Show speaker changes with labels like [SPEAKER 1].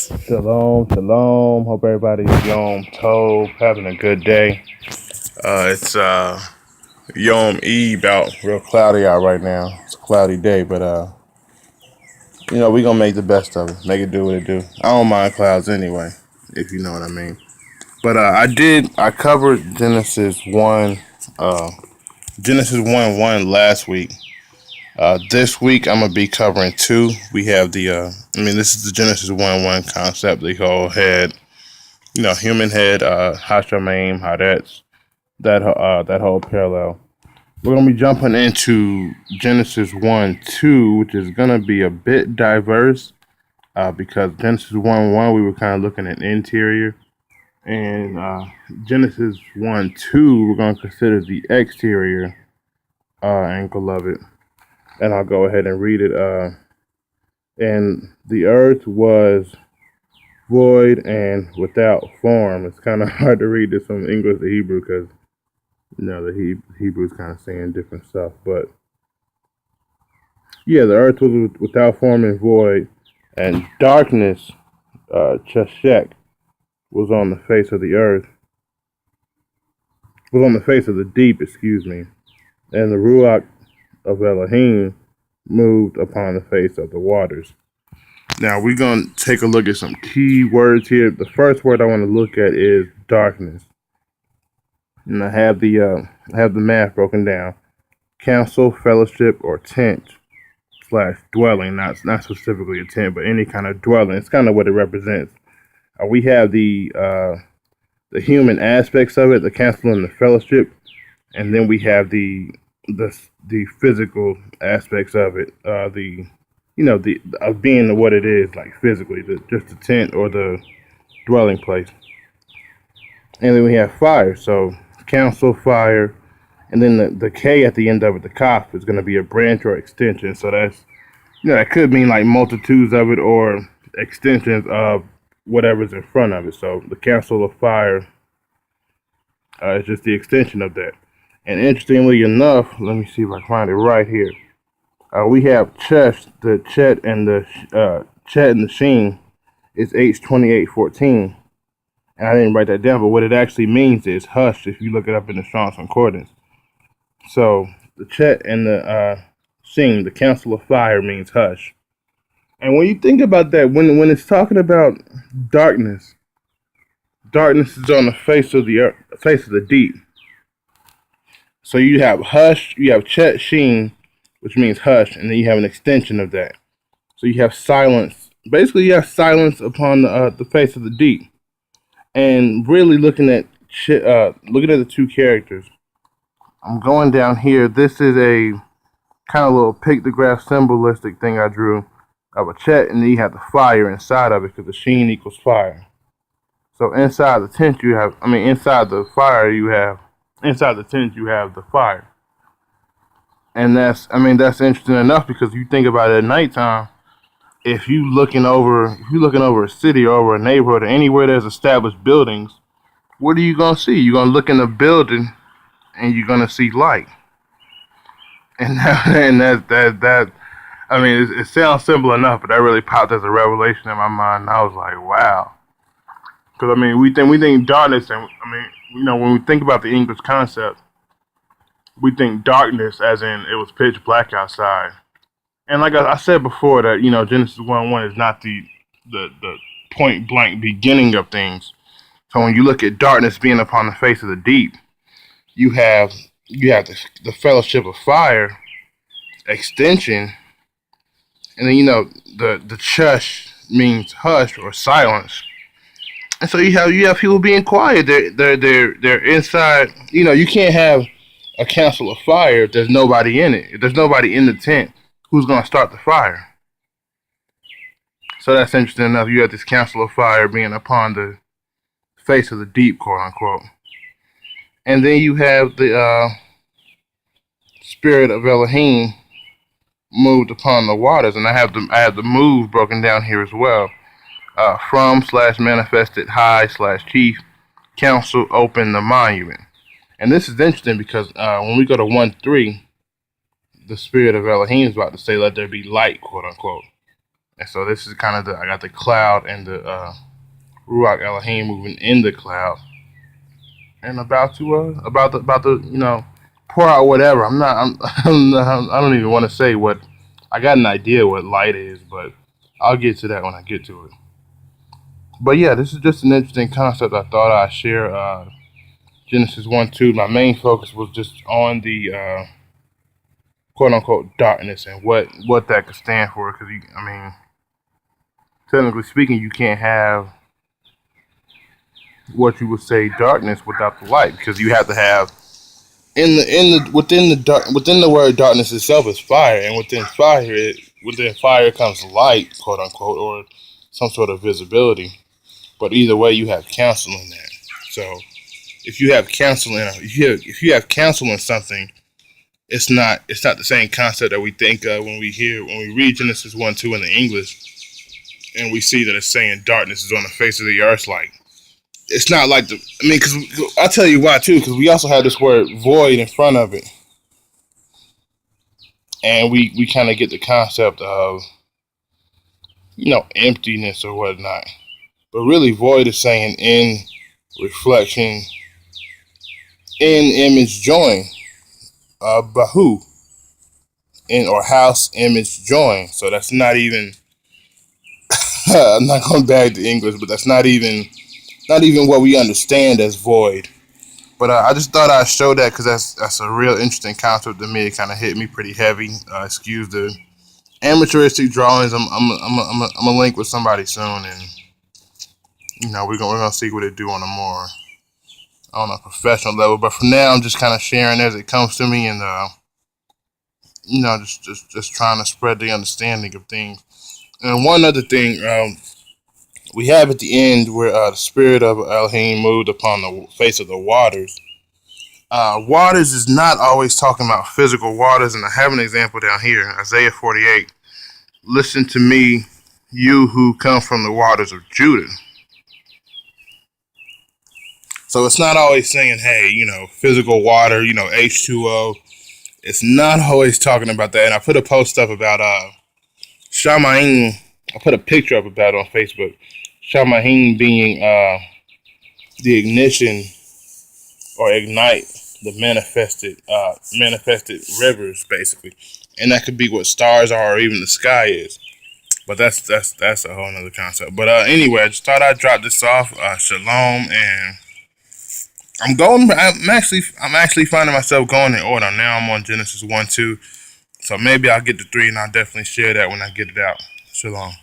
[SPEAKER 1] Shalom, shalom. Hope everybody's Yom Tov, having a good day. It's Yom Eve out, real cloudy out right now. It's a cloudy day, but we're gonna make the best of it. Make it do what it do. I don't mind clouds anyway, if you know what I mean. But I covered Genesis 1:1 last week. This week I'm gonna be covering 2. We have this is the Genesis 1:1 concept. The whole head, human head, Hashamayim, how that whole parallel. We're gonna be jumping into Genesis 1:2, which is gonna be a bit diverse, because Genesis 1:1 we were kind of looking at interior, and Genesis 1:2 we're gonna consider the exterior angle of it. And I'll go ahead and read it. And the earth was void and without form. It's kind of hard to read this from English to Hebrew because the Hebrew is kind of saying different stuff. But yeah, the earth was without form and void, and darkness, cheshek, was on the face of the earth. Was on the face of the deep, excuse me. And the ruach of Elohim moved upon the face of the waters. Now we're going to take a look at some key words here. The first word I want to look at is darkness. And I have the math broken down. Council, fellowship, or tent / dwelling. Not specifically a tent, but any kind of dwelling. It's kind of what it represents. We have the human aspects of it, the council and the fellowship, and then we have the physical aspects of it, of being what it is, like physically, just the tent or the dwelling place. And then we have fire, so council, fire, and then the K at the end of it, the kaf, is going to be a branch or extension. So that's, that could mean like multitudes of it or extensions of whatever's in front of it. So the council of fire is just the extension of that. And interestingly enough, let me see if I can find it right here. We have the Chet and the Sheen is H2814. And I didn't write that down, but what it actually means is hush if you look it up in the Strong's Concordance. So the Chet and the Sheen, the Council of Fire, means hush. And when you think about that, when it's talking about darkness is on the face of the earth, face of the deep. So you have hush, you have Chet Sheen, which means hush, and then you have an extension of that. So you have silence. Basically, you have silence upon the face of the deep. And really looking at the two characters, I'm going down here. This is a kind of little pictograph symbolistic thing I drew of a Chet, and then you have the fire inside of it because the Sheen equals fire. So inside the tent inside the fire inside the tent you have the fire. And that's interesting enough because you think about it at nighttime, if you're looking over a city or over a neighborhood or anywhere there's established buildings, what are you gonna see? You're gonna look in the building and you're gonna see light. And it sounds simple enough, but that really popped as a revelation in my mind. And I was like, wow. Because we think darkness, and when we think about the English concept, we think darkness as in it was pitch black outside. And like I said before, that Genesis 1:1 is not the point blank beginning of things. So when you look at darkness being upon the face of the deep, you have the fellowship of fire extension, and then the chush means hush or silence. And so you have people being quiet. They're inside. You can't have a council of fire if there's nobody in it. If there's nobody in the tent, who's going to start the fire? So that's interesting enough. You have this council of fire being upon the face of the deep, quote unquote. And then you have the spirit of Elohim moved upon the waters, and I have the move broken down here as well. From / manifested high / chief council open the monument. And this is interesting because when we go to 1:3, the spirit of Elohim is about to say, let there be light, quote unquote. And so this is kind of I got the cloud and the Ruach Elohim moving in the cloud, and about to pour out whatever. I don't even want to say what. I got an idea what light is, but I'll get to that when I get to it. But yeah, this is just an interesting concept. I thought I'd share. Genesis 1:2. My main focus was just on the quote unquote darkness and what that could stand for. Because technically speaking, you can't have what you would say darkness without the light, because you have to have within the word darkness itself is fire, and within fire comes light, quote unquote, or some sort of visibility. But either way, you have counsel in that. So if you have counsel if you have counsel in something, it's not the same concept that we think of when we read Genesis 1:2 in the English, and we see that it's saying darkness is on the face of the earth. Like, it's not like because I'll tell you why too, because we also have this word void in front of it, and we kind of get the concept of emptiness or whatnot. But really, void is saying in reflection, in image join, bahu, in or house image join. So that's not even. I'm not going back to English, but that's not even what we understand as void. But I just thought I'd show that because that's a real interesting concept to me. It kind of hit me pretty heavy. Excuse the amateuristic drawings. I'm gonna link with somebody soon, and we're gonna see what they do on a more professional level. But for now, I'm just kind of sharing as it comes to me, and just trying to spread the understanding of things. And one other thing, we have at the end where the spirit of Elohim moved upon the face of the waters. Waters is not always talking about physical waters, and I have an example down here, Isaiah 48. Listen to me, you who come from the waters of Judah. So it's not always saying, hey, physical water, H2O. It's not always talking about that. And I put a post up about Shamaim. I put a picture up about it on Facebook. Shamaim being the ignition or ignite the manifested rivers, basically. And that could be what stars are, or even the sky is. But that's a whole nother concept. But anyway, I just thought I'd drop this off. Shalom, and I'm actually finding myself going in order. Now I'm on Genesis 1:2. So maybe I'll get to 3, and I'll definitely share that when I get it out. Shalom.